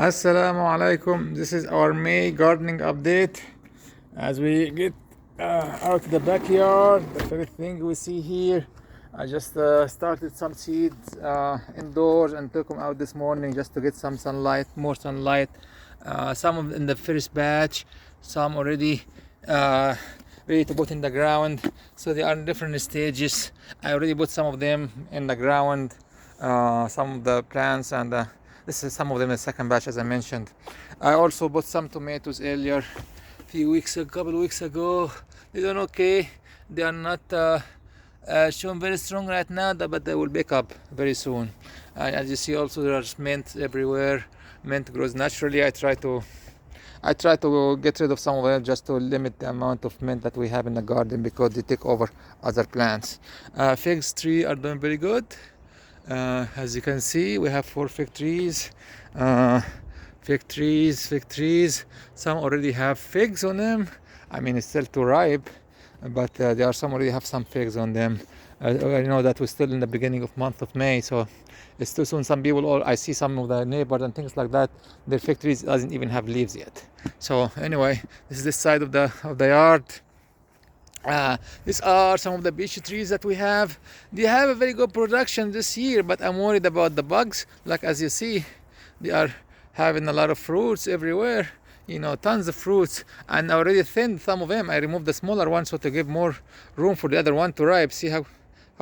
Assalamu alaikum. This is our May gardening update. As we get out to the backyard, the first thing we see here, I just started some seeds indoors and took them out this morning just to get some sunlight, more sunlight. Some of in the first batch, some already ready to put in the ground. So they are in different stages. I already put some of them in the ground, some of the plants, and this is some of them in the second batch, as I mentioned. I also bought some tomatoes earlier, couple of weeks ago. They done okay. They are not showing very strong right now, but they will pick up very soon. As you see, also there's mint everywhere. Mint grows naturally. I try to get rid of some of them just to limit the amount of mint that we have in the garden because they take over other plants. Figs tree are doing very good. As you can see, we have 4 fig trees. Fig trees. Some already have figs on them. I mean, it's still too ripe, but there are some already have some figs on them. I know that we're still in the beginning of month of May, so it's too soon. Some people, I see some of the neighbors and things like that, their fig trees doesn't even have leaves yet. So anyway, this is this side of the yard. These are some of the beech trees that we have. They have a very good production this year, but I'm worried about the bugs. Like as you see, they are having a lot of fruits everywhere. Tons of fruits, and I already thinned some of them. I removed the smaller one so to give more room for the other one to ripe. See how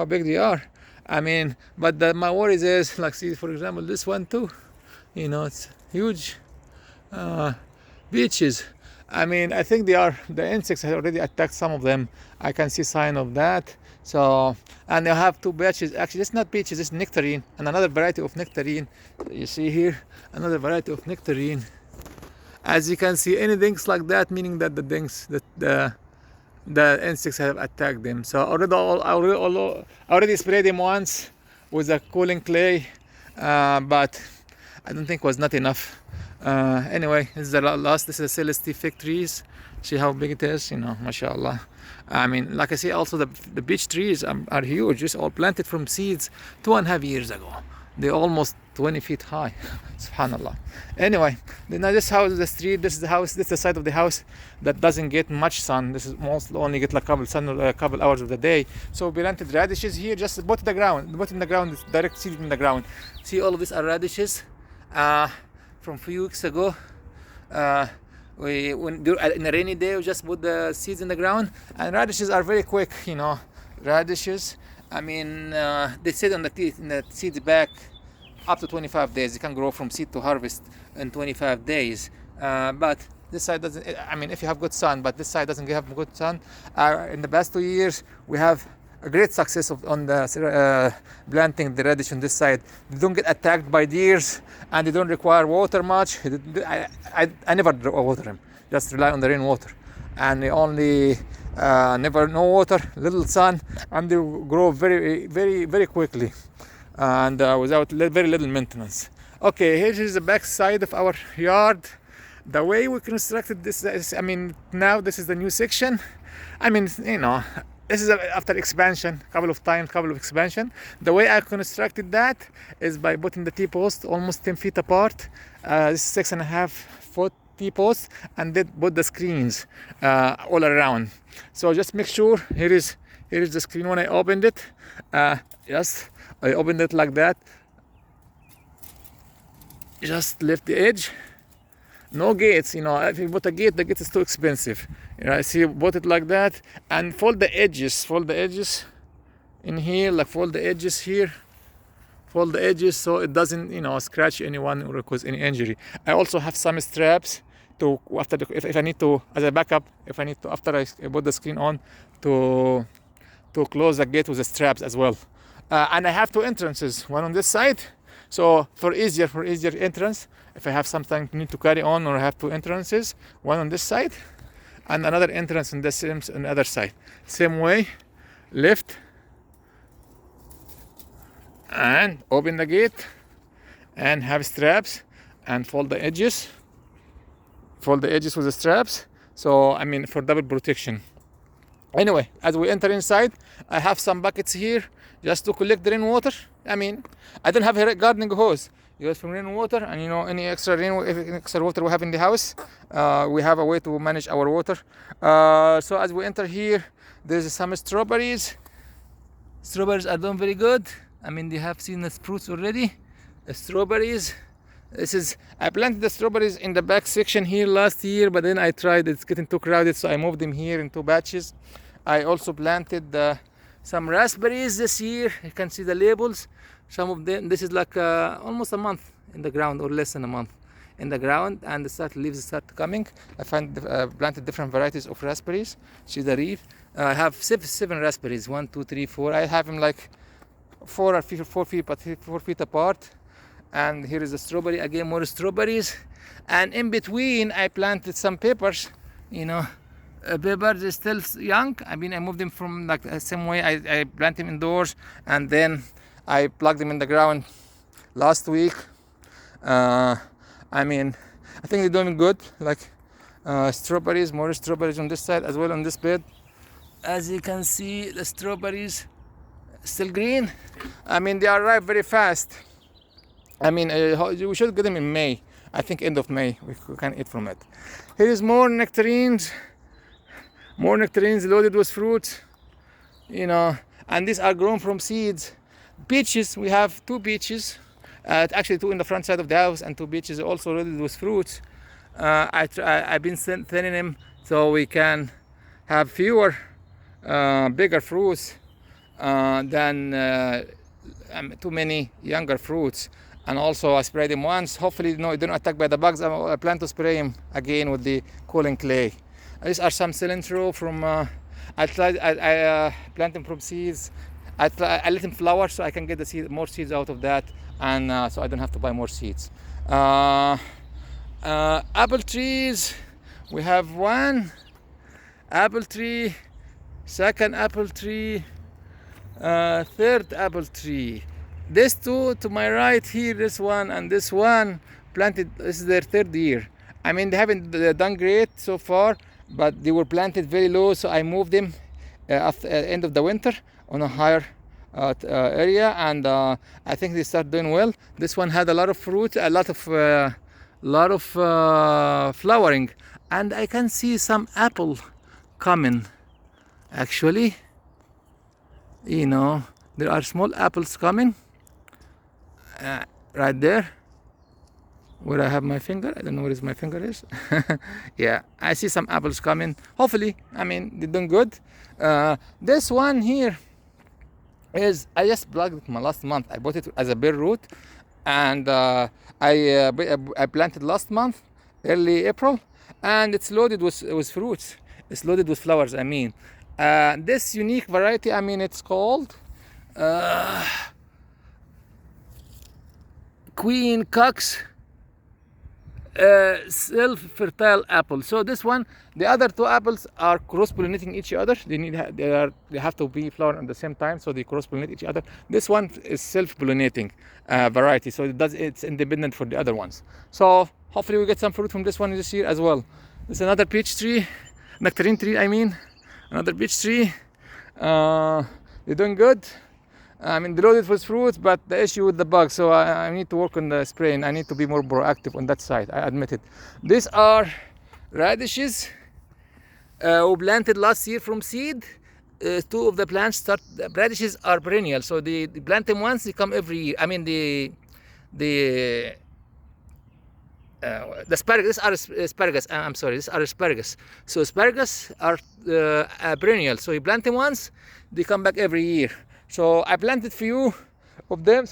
big they are. I mean, but my worries is, like, see, for example, this one too. It's huge. Beeches. I mean, I think the insects have already attacked some of them. I can see sign of that. So, and they have 2 batches. Actually, it's not peaches, it's nectarine, and another variety of nectarine. You see here, another variety of nectarine. As you can see, anything like that, meaning that the insects have attacked them. So I already sprayed them once with a cooling clay, but I don't think it was not enough. Anyway, this is the last. This is the Celeste fig trees. See how big it is, mashallah. I mean, like I say, also the beech trees are huge. Just all planted from seeds 2.5 years ago. They're almost 20 feet high. Subhanallah. Anyway, now this house is the street. This is the house. This is the side of the house that doesn't get much sun. This is mostly only get like a couple hours of the day. So we planted radishes here, just put in the ground. It's direct seed in the ground. See, all of these are radishes. From a few weeks ago, in a rainy day, we just put the seeds in the ground, and radishes are very quick. Radishes. I mean, they sit in the seeds back up to 25 days. They can grow from seed to harvest in 25 days. But this side doesn't. I mean, if you have good sun, but this side doesn't have good sun. In the past 2 years, we have a great success on the planting the radish on this side. They don't get attacked by deers, and they don't require water much. I never water them. Just rely on the rainwater, and they only never no water, little sun, and they grow very, very, very quickly, and without very little maintenance. Okay, here is the back side of our yard. The way we constructed this is, now this is the new section. This is after expansion, couple of expansion. The way I constructed that is by putting the T-post almost 10 feet apart. This is 6.5 foot T-post, and then put the screens all around. So just make sure, here is the screen when I opened it. Yes, I opened it like that. Just lift the edge. No gates, if you put a gate, the gate is too expensive. See, bought it like that, and fold the edges in here, like fold the edges here, so it doesn't, scratch anyone or cause any injury. I also have some straps to if I need to, as a backup, if I need to, after I put the screen on, to close the gate with the straps as well. And I have 2 entrances, one on this side. So for easier entrance, if I have something need to carry on, or I have 2 entrances, one on this side and another entrance on the other side. Same way, lift and open the gate, and have straps, and fold the edges with the straps. So for double protection. Anyway, as we enter inside, I have some buckets here just to collect the rainwater. I don't have a gardening hose. use from rainwater, and any extra any extra water we have in the house, we have a way to manage our water. So as we enter here, there's some strawberries. Strawberries are doing very good. I mean, they have seen the fruits already. Strawberries. I planted the strawberries in the back section here last year, but then I tried, it's getting too crowded, so I moved them here in 2 batches. I also planted some raspberries this year. You can see the labels. Some of them, this is like almost a month in the ground, or less than a month in the ground, and the leaves start coming. I planted different varieties of raspberries. See the leaf. I have 7 raspberries, 1, 2, 3, 4. I have them like 4 feet apart. And here is the strawberry again, more strawberries. And in between, I planted some peppers. Peppers is still young. I mean, I moved them from like the same way. I plant them indoors, and then I plugged them in the ground last week. I mean, I think they're doing good. Like strawberries, more strawberries on this side as well on this bed. As you can see, the strawberries still green. I mean, they are ripe very fast. I mean, we should get them in May. I think end of May we can eat from it. Here is more nectarines. More nectarines loaded with fruit. And these are grown from seeds. Peaches, we have 2 peaches. Actually 2 in the front side of the house, and 2 peaches also loaded with fruits. I've been thinning them so we can have fewer bigger fruits than too many younger fruits. And also I sprayed them once. Hopefully they don't attack by the bugs. I plan to spray them again with the cooling clay. These are some cilantro from I plant them from seeds. I let them flower so I can get more seeds out of that, and so I don't have to buy more seeds. Apple trees, we have 1 apple tree, 2nd apple tree, 3rd apple tree. These 2 to my right here, this one and this one, planted, this is their 3rd year. I mean, they haven't done great so far, but they were planted very low, so I moved them at the end of the winter on a higher area, and I think they start doing well. This one had a lot of fruit, a lot of flowering, and I can see some apple coming. Actually, there are small apples coming. Right there where I have my finger. I don't know where my finger is. Yeah, I see some apples coming. Hopefully, I mean, they're doing good. This one here is, I just plugged it last month. I bought it as a bare root, and I planted last month, early April, and it's loaded with fruits. It's loaded with flowers, I mean. This unique variety, I mean, it's called Queen Cox self-fertile apple. So this one, the other 2 apples are cross-pollinating each other. They have to be flowering at the same time, so they cross-pollinate each other. This one is self-pollinating variety, so it's independent for the other ones. So hopefully we get some fruit from this one this year as well. There's another peach tree, nectarine tree, I mean, another peach tree. They're doing good. I mean, they loaded with fruits, but the issue with the bugs, so I need to work on the spraying. I need to be more proactive on that side, I admit it. These are radishes we planted last year from seed. 2 of the plants radishes are perennial, so they plant them once, they come every year. I mean, the asparagus, these are asparagus. I'm sorry, these are asparagus. So asparagus are perennial, so you plant them once, they come back every year. So I planted few of them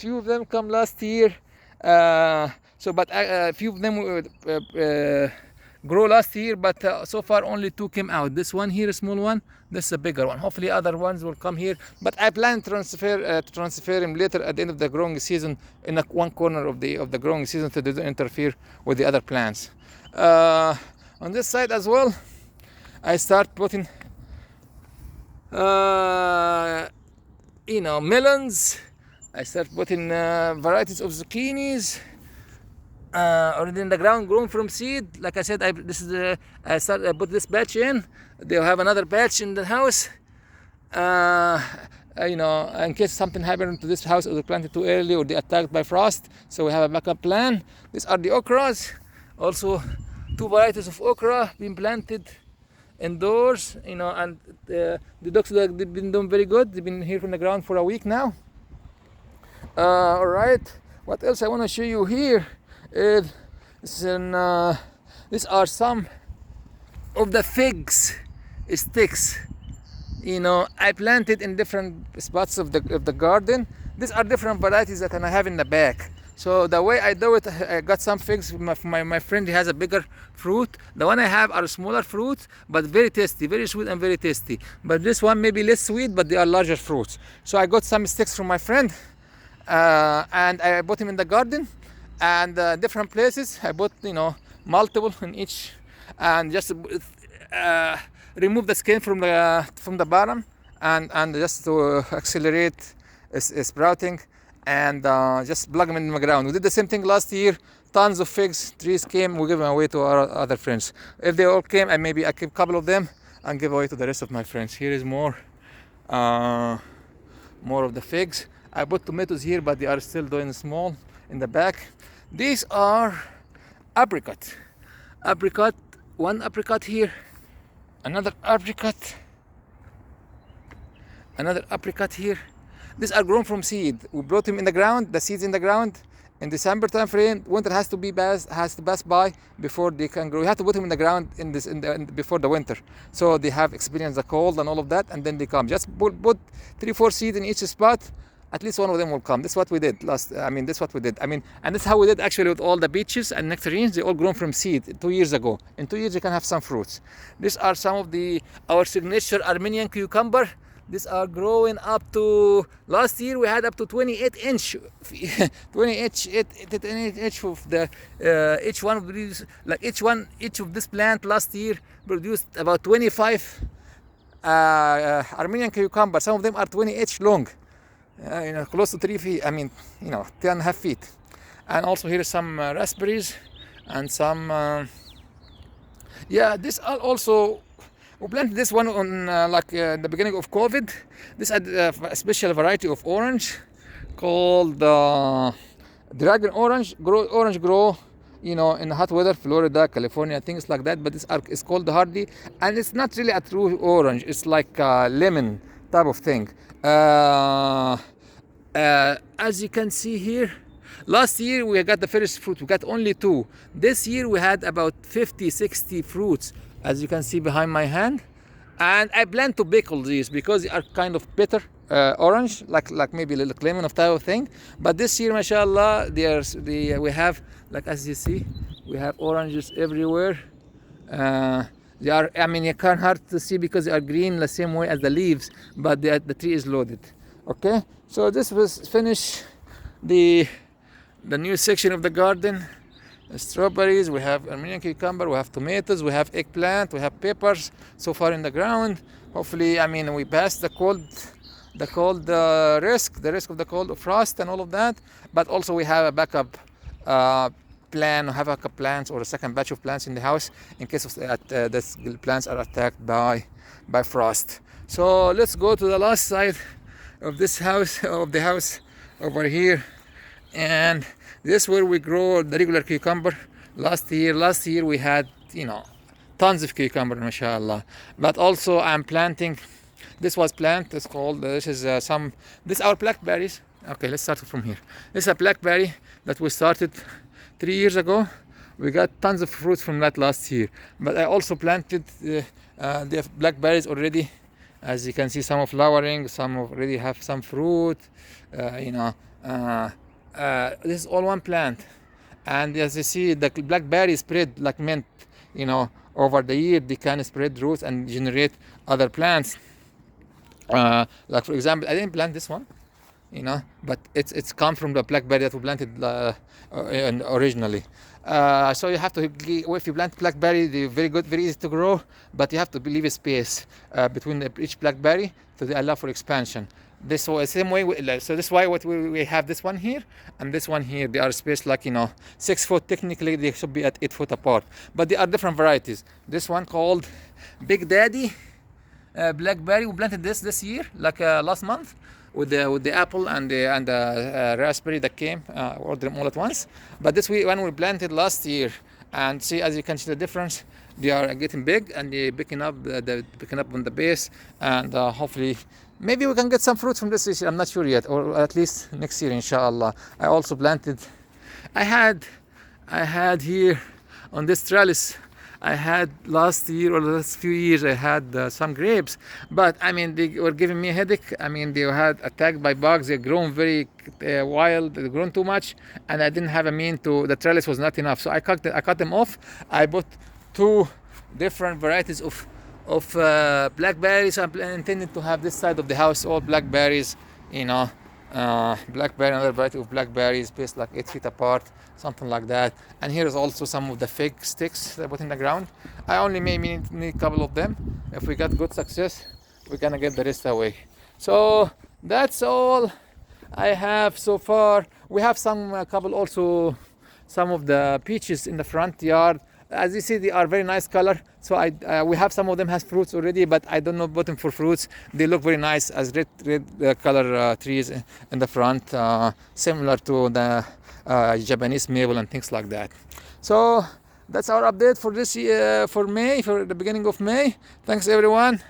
come last year. But a few of them grow last year, but so far only 2 came out. This one here, a small one. This is a bigger one. Hopefully other ones will come here. But I plan to transfer him later at the end of the growing season in one corner of the growing season, so they don't interfere with the other plants. On this side as well, I start putting melons. I start putting varieties of zucchinis already in the ground, grown from seed. Like I said, I put this batch in. They'll have another batch in the house. in case something happened to this house or they planted too early or they attacked by frost. So we have a backup plan. These are the okras. Also, 2 varieties of okra being planted indoors, and the ducks, they've been doing very good. They've been here from the ground for a week now. All right. What else I want to show you here is these are some of the figs sticks. I planted in different spots of the garden. These are different varieties that I have in the back. So the way I do it, I got some figs. My friend, he has a bigger fruit. The one I have are smaller fruits, but very tasty, very sweet and very tasty. But this one may be less sweet, but they are larger fruits. So I got some sticks from my friend, and I bought him in the garden, and different places. I bought multiple in each, and just remove the skin from the bottom, and just to accelerate sprouting. And just plug them in the ground. We did the same thing last year. Tons of figs trees came. We give them away to our other friends. If they all came, and maybe I keep a couple of them and give away to the rest of my friends. Here is more of the figs. I put tomatoes here, but they are still doing small in the back. These are apricot. One apricot here, another apricot here. These are grown from seed. We brought them in the ground, the seeds in the ground. In December time frame, winter has to pass by before they can grow. You have to put them in the ground before the winter, so they have experienced the cold and all of that, and then they come. Just put 3-4 seeds in each spot. At least one of them will come. This is what we did and this is how we did actually with all the peaches and nectarines. They all grown from seed 2 years ago. In 2 years, you can have some fruits. These are some of our signature Armenian cucumber. These are growing up to, last year we had up to 28 inch of the each one of these, like each of this plant last year produced about 25 Armenian cucumber. Some of them are 20 inch long, close to 3 feet. 2.5 feet. And also here are some raspberries and some these are also. We planted this one on the beginning of COVID. This had a special variety of orange called dragon orange. Orange grow, in hot weather, Florida, California, things like that. But it's called hardy, and it's not really a true orange. It's like a lemon type of thing. As you can see here, last year we got the first fruit. We got only 2. This year we had about 50-60 fruits, as you can see behind my hand. And I plan to pickle these because they are kind of bitter orange, like maybe a little lemon of type of thing. But this year, mashallah, we have, like as you see, we have oranges everywhere. They are, you can't hard to see because they are green the same way as the leaves, but the tree is loaded. Okay, so this was finish the new section of the garden. Strawberries, we have Armenian cucumber, we have tomatoes, we have eggplant, we have peppers so far in the ground. Hopefully, we passed the risk of the cold of frost and all of that. But also we have a backup plants or a second batch of plants in the house in case of the plants are attacked by frost. So let's go to the last side of the house over here, and this is where we grow the regular cucumber. Last year we had tons of cucumber, mashallah. But also I'm planting. This was plant. It's called. This is our blackberries. Okay, let's start from here. This is a blackberry that we started 3 years ago. We got tons of fruit from that last year. But I also planted the blackberries already. As you can see, some are flowering, some already have some fruit. This is all one plant, and as you see, the blackberry spread like mint. Over the year they can spread roots and generate other plants. Like for example, I didn't plant this one, but it's come from the blackberry that we planted originally. So you have to, if you plant blackberry, they're very good, very easy to grow, but you have to leave a space between each blackberry to allow for expansion. This way, same way. So this is why we have this one here and this one here. They are spaced like 6 foot. Technically, they should be at 8 foot apart, but they are different varieties. This one called Big Daddy. blackberry. We planted this year, like last month, with the apple and the raspberry that came. Ordered them all at once. But this one we planted last year, and see, as you can see the difference. They are getting big and they're picking up on the base, and hopefully maybe we can get some fruit from this year. I'm not sure yet, or at least next year, inshallah. I also planted. I had here on this trellis. I had last year or the last few years. I had some grapes, but I mean they were giving me a headache. I mean they had attacked by bugs. They're grown very wild. They're grown too much, and I didn't have a mean to. The trellis was not enough, so I cut them off. I bought two different varieties of blackberries. I'm intending to have this side of the house all blackberries, you know, blackberry, another variety of blackberries placed like 8 feet apart, something like that. And here is also some of the fig sticks that I put in the ground. I only maybe need a couple of them. If we got good success, we're gonna get the rest away. So that's all I have so far. We have a couple also, some of the peaches in the front yard. As you see, they are very nice color. So we have some of them has fruits already, but I don't know bottom for fruits. They look very nice as red color trees in the front, similar to the Japanese maple and things like that. So that's our update for this year, for May, for the beginning of May. Thanks everyone,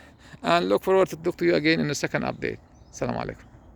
and look forward to talk to you again in the second update. Assalamu alaikum.